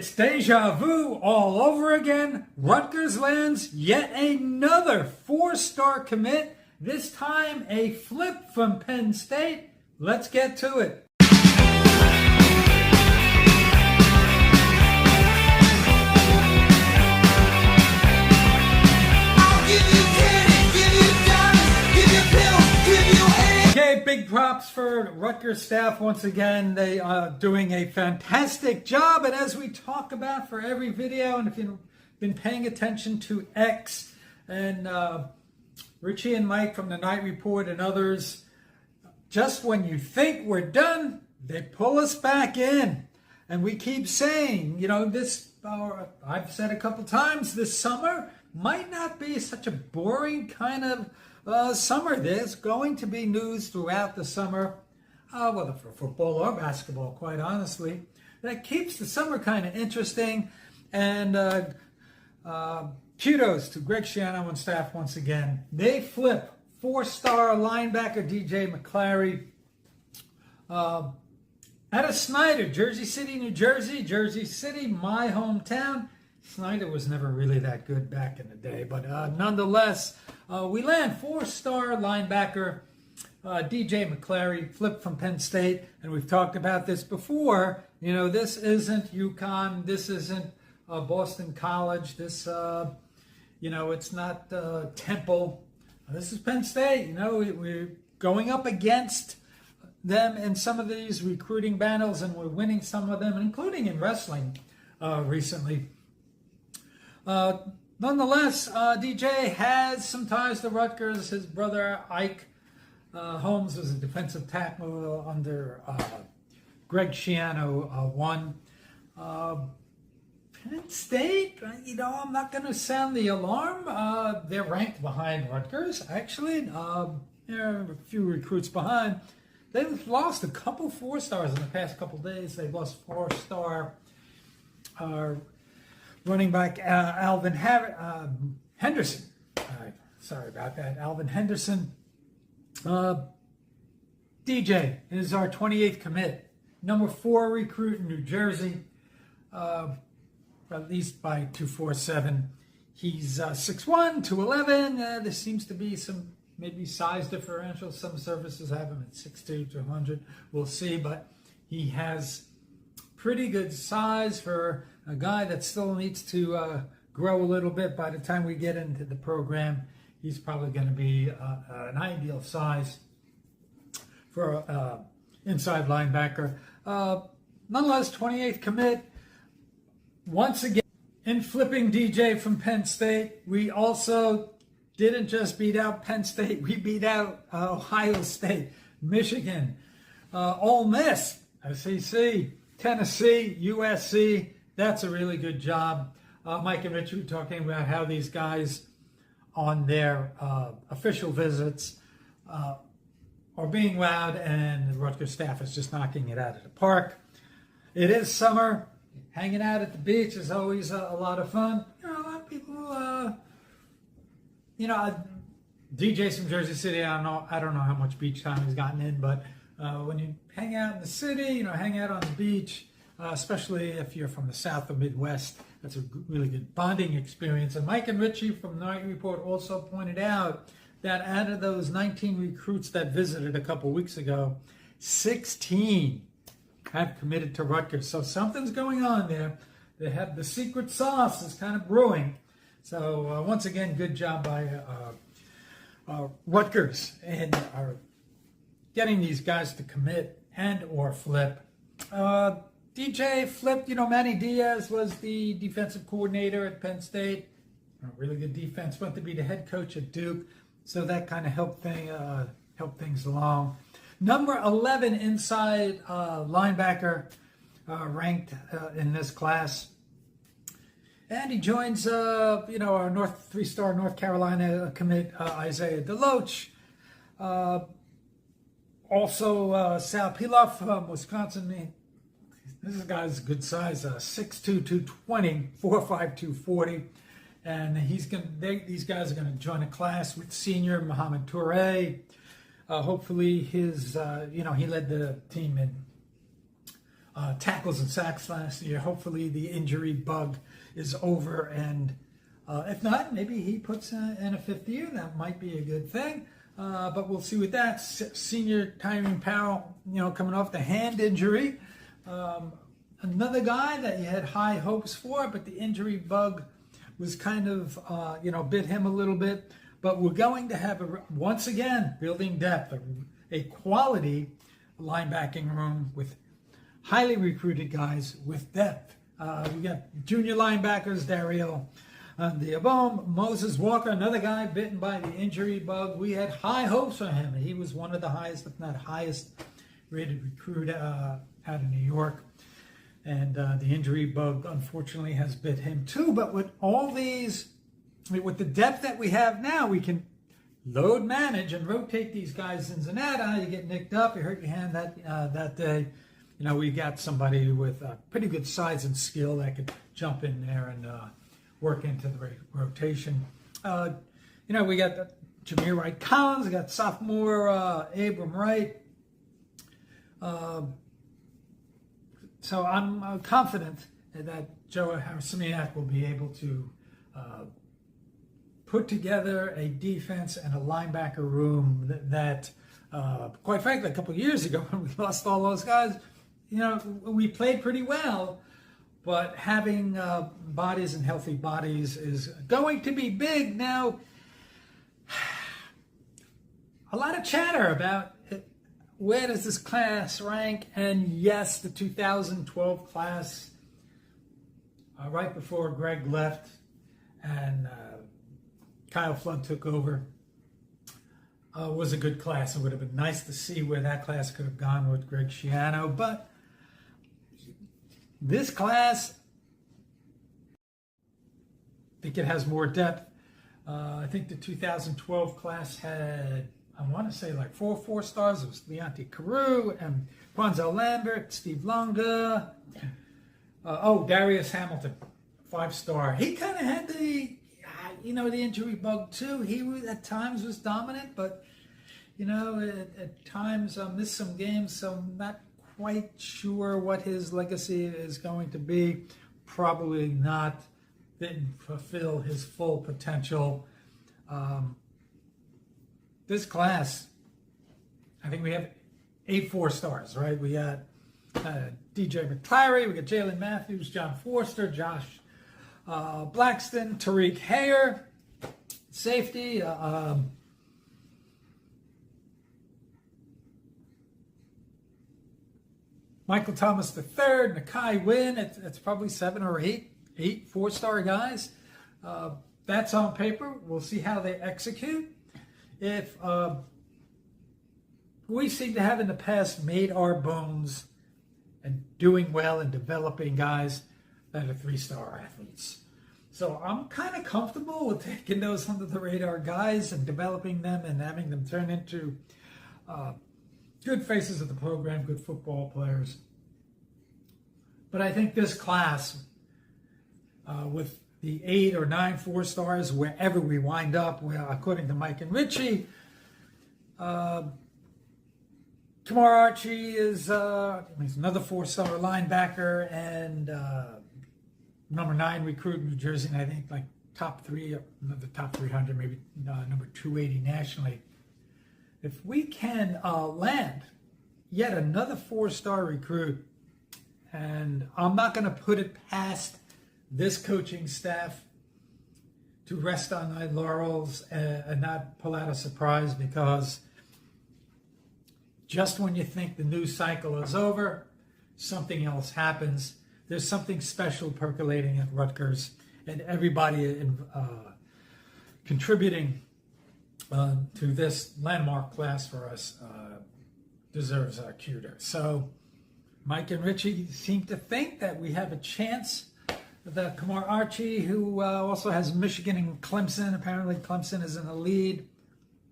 It's deja vu all over again. Rutgers lands yet another four-star commit, this time a flip from Penn State. Let's get to it. Okay, big props for Rutgers staff once again. They are doing a fantastic job. And as we talk about for every video, and if you've been paying attention to X and Richie and Mike from the Night Report and others, just when you think we're done, they pull us back in. And we keep saying, you know, this, I've said a couple times, this summer might not be such a boring kind of summer. There's going to be news throughout the summer, whether for football or basketball, quite honestly, that keeps the summer kind of interesting. And kudos to Greg Schiano and staff once again. They flip four-star linebacker DJ McClary out of Snyder, Jersey City, New Jersey. Jersey City, my hometown. Snyder was never really that good back in the day, but nonetheless, we land four-star linebacker DJ McClary, flipped from Penn State, and we've talked about this before. You know, this isn't UConn, this isn't Boston College, this, you know, it's not Temple. This is Penn State. You know, we're going up against them in some of these recruiting battles, and we're winning some of them, including in wrestling recently. Nonetheless, DJ has some ties to Rutgers. His brother Ike Holmes was a defensive tackle under Greg Schiano one. Penn State, you know, I'm not going to sound the alarm. They're ranked behind Rutgers, actually. They're a few recruits behind. They've lost a couple four-stars in the past couple days. They've lost four-star running back Alvin Henderson. Sorry about that. Alvin Henderson. DJ is our 28th commit. Number 4 recruit in New Jersey. At least by 247. He's 6'1", 211. There seems to be some maybe size differential. Some services have him at 6'2", 200. We'll see, but he has pretty good size for a guy that still needs to grow a little bit. By the time we get into the program, he's probably going to be an ideal size for an inside linebacker. Nonetheless, 28th commit. Once again, in flipping DJ from Penn State, we also didn't just beat out Penn State, we beat out Ohio State, Michigan, Ole Miss, SEC, Tennessee, USC. That's a really good job. Mike and Richie were talking about how these guys on their official visits are being wowed, and the Rutgers staff is just knocking it out of the park. It is summer. Hanging out at the beach is always a lot of fun. You know, a lot of people, you know, DJ's from Jersey City. I don't know how much beach time he's gotten in, but when you hang out in the city, you know, hang out on the beach, especially if you're from the South or Midwest, that's a really good bonding experience. And Mike and Richie from the Night Report also pointed out that out of those 19 recruits that visited a couple weeks ago, 16 have committed to Rutgers. So something's going on there. They have the secret sauce is kind of brewing. So once again, good job by Rutgers and getting these guys to commit and or flip. DJ flipped, you know, Manny Diaz was the defensive coordinator at Penn State. Really good defense. Went to be the head coach at Duke. So that kind of helped things along. Number 11 inside linebacker ranked in this class. And he joins, you know, our three-star North Carolina commit, Isaiah DeLoach. Also, Sal Piloff from Wisconsin. This guy's a good size, 6'2", 220, 4'5", 240. And these guys are going to join a class with senior Mohamed Toure. Hopefully his, you know, he led the team in tackles and sacks last year. Hopefully the injury bug is over, and if not, maybe he puts in a fifth year. That might be a good thing, but we'll see with that. Senior Tyrone Powell, coming off the hand injury. Another guy that you had high hopes for, but the injury bug was kind of, bit him a little bit. But we're going to have, once again, building depth, a quality linebacking room with highly recruited guys with depth. We got junior linebackers, Daryl Diabome, Moses Walker, another guy bitten by the injury bug. We had high hopes for him. He was one of the highest, if not highest, rated recruit out of New York. And the injury bug, unfortunately, has bit him too. But with all these, with the depth that we have now, we can load manage and rotate these guys in and out. You get nicked up, you hurt your hand that day. We got somebody with pretty good size and skill that could jump in there and work into the rotation. We got Jameer Wright Collins, we got sophomore Abram Wright. So I'm confident that Joe Harasimiak will be able to put together a defense and a linebacker room that quite frankly, a couple of years ago when we lost all those guys, we played pretty well, but having bodies and healthy bodies is going to be big. Now, a lot of chatter about where does this class rank? And yes, the 2012 class, right before Greg left and Kyle Flood took over, was a good class. It would have been nice to see where that class could have gone with Greg Schiano. But this class, I think it has more depth. I think the 2012 class had, I want to say, like 4 stars. It was Leonte Carew and Quanzel Lambert, Steve Longa. Darius Hamilton, 5-star. He kind of had the injury bug too. He at times was dominant, but at times missed some games. So I'm not quite sure what his legacy is going to be. Probably not. Didn't fulfill his full potential. This class, I think we have 8 4-stars, right? We got DJ McClary, we got Jalen Matthews, John Forster, Josh Blackston, Tariq Hayer, safety, Michael Thomas III, Nakai Wynn. It's probably 7 or 8 4-star guys. That's on paper. We'll see how they execute. If we seem to have in the past made our bones and doing well and developing guys that are 3-star athletes. So I'm kind of comfortable with taking those under the radar guys and developing them and having them turn into good faces of the program, good football players. But I think this class, with the 8 or 9 4-stars, wherever we wind up, according to Mike and Richie, Kamar Archie is he's another 4-star linebacker and number 9 recruit in New Jersey, and I think like top 3, the top 300, maybe number 280 nationally. If we can land yet another 4-star recruit, and I'm not going to put it past this coaching staff to rest on their laurels and not pull out a surprise, because just when you think the news cycle is over, something else happens. There's something special percolating at Rutgers, and everybody contributing to this landmark class for us deserves a cuter. So Mike and Richie seem to think that we have a chance. The Kamar Archie, who also has Michigan and Clemson. Apparently Clemson is in the lead.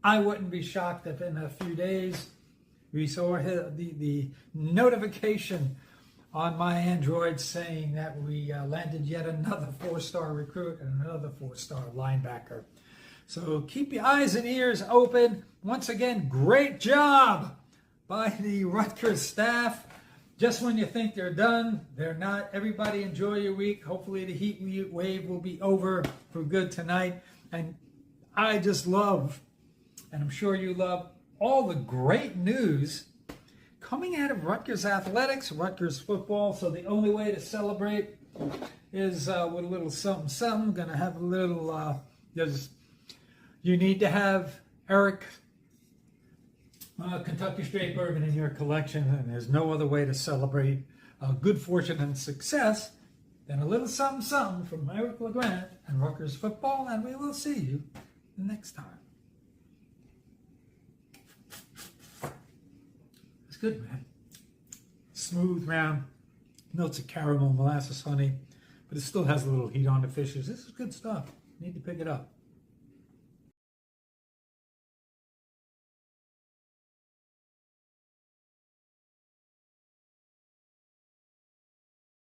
I wouldn't be shocked if in a few days we saw the notification on my Android saying that we landed yet another 4-star recruit and another 4-star linebacker. So keep your eyes and ears open. Once again, great job by the Rutgers staff. just when you think they're done, they're not. Everybody enjoy your week. Hopefully the heat wave will be over for good tonight. And I just love, and I'm sure you love, all the great news coming out of Rutgers athletics, Rutgers football. So the only way to celebrate is with a little something, something. Gonna have a little, you need to have Eric Kentucky Straight Bourbon in your collection, and there's no other way to celebrate good fortune and success than a little something, something from Eric LeGrand and Rutgers football, and we will see you next time. It's good, man. Smooth, round, notes of caramel, molasses, honey, but it still has a little heat on the fishes. This is good stuff. You need to pick it up.